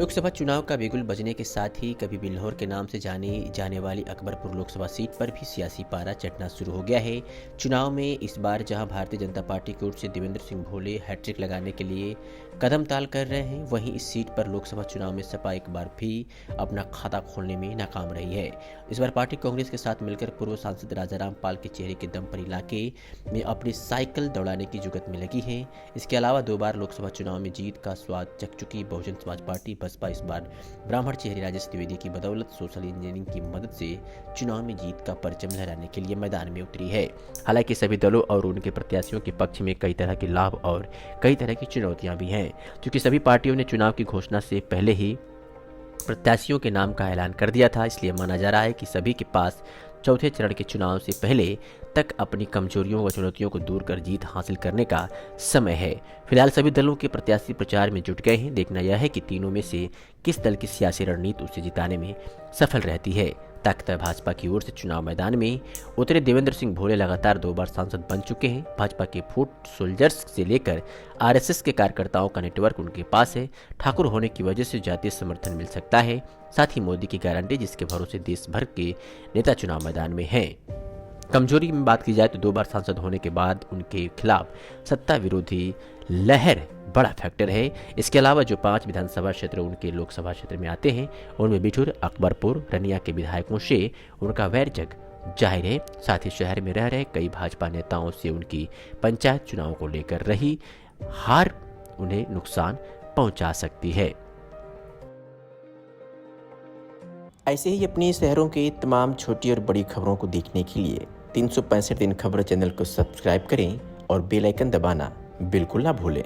लोकसभा चुनाव का बिगुल बजने के साथ ही कभी बिल्हौर के नाम से जानी जाने वाली अकबरपुर लोकसभा सीट पर भी सियासी पारा चढ़ना शुरू हो गया है। चुनाव में इस बार जहां भारतीय जनता पार्टी की ओर से देवेंद्र सिंह भोले हैट्रिक लगाने के लिए कदम ताल कर रहे हैं, वहीं इस सीट पर लोकसभा चुनाव में सपा एक बार भी अपना खाता खोलने में नाकाम रही है। इस बार पार्टी कांग्रेस के साथ मिलकर पूर्व सांसद राजाराम पाल के चेहरे के दम पर इलाके में अपनी साइकिल दौड़ाने की जुगत में लगी है। इसके अलावा 2 बार लोकसभा चुनाव में जीत का स्वाद चख चुकी बहुजन समाज पार्टी बसपा इस बार ब्राह्मण चेहरे राजेश द्विवेदी की बदौलत सोशल इंजीनियरिंग की मदद से चुनाव में जीत का परचम लहराने के लिए मैदान में उतरी है। हालांकि सभी दलों और उनके प्रत्याशियों के पक्ष में कई तरह के लाभ और कई तरह की चुनौतियां भी हैं, क्योंकि सभी पार्टियों ने चुनाव की घोषणा से पहले ही प्रत्याशियों के नाम का ऐलान कर दिया था। इसलिए माना जा रहा है कि सभी के पास चौथे चरण के चुनाव से पहले तक अपनी कमजोरियों व चुनौतियों को दूर कर जीत हासिल करने का समय है। फिलहाल सभी दलों के प्रत्याशी प्रचार में जुट गए हैं। देखना यह है कि तीनों में से किस दल की सियासी रणनीति उसे जिताने में सफल रहती है। ताकतवर भाजपा की ओर से चुनाव मैदान में उतरे देवेंद्र सिंह भोले लगातार 2 बार सांसद बन चुके हैं। भाजपा के फुट सोल्जर्स से लेकर आरएसएस के कार्यकर्ताओं का नेटवर्क उनके पास है। ठाकुर होने की वजह से जातीय समर्थन मिल सकता है। साथ ही मोदी की गारंटी जिसके भरोसे देश भर के नेता चुनाव मैदान में हैं। कमजोरी में बात की जाए तो 2 बार सांसद होने के बाद उनके खिलाफ सत्ता विरोधी लहर बड़ा फैक्टर है। इसके अलावा जो 5 विधानसभा क्षेत्र उनके लोकसभा क्षेत्र में आते हैं, उनमें बिठूर, अकबरपुर, रनिया के विधायकों से उनका वैर जग जाहिर है। साथ ही शहर में रह रहे कई भाजपा नेताओं से उनकी पंचायत चुनाव को लेकर रही हार उन्हें नुकसान पहुंचा सकती है। ऐसे ही अपने शहरों की तमाम छोटी और बड़ी खबरों को देखने के लिए 365 दिन खबर चैनल को सब्सक्राइब करें और बेल आइकन दबाना बिल्कुल ना भूलें।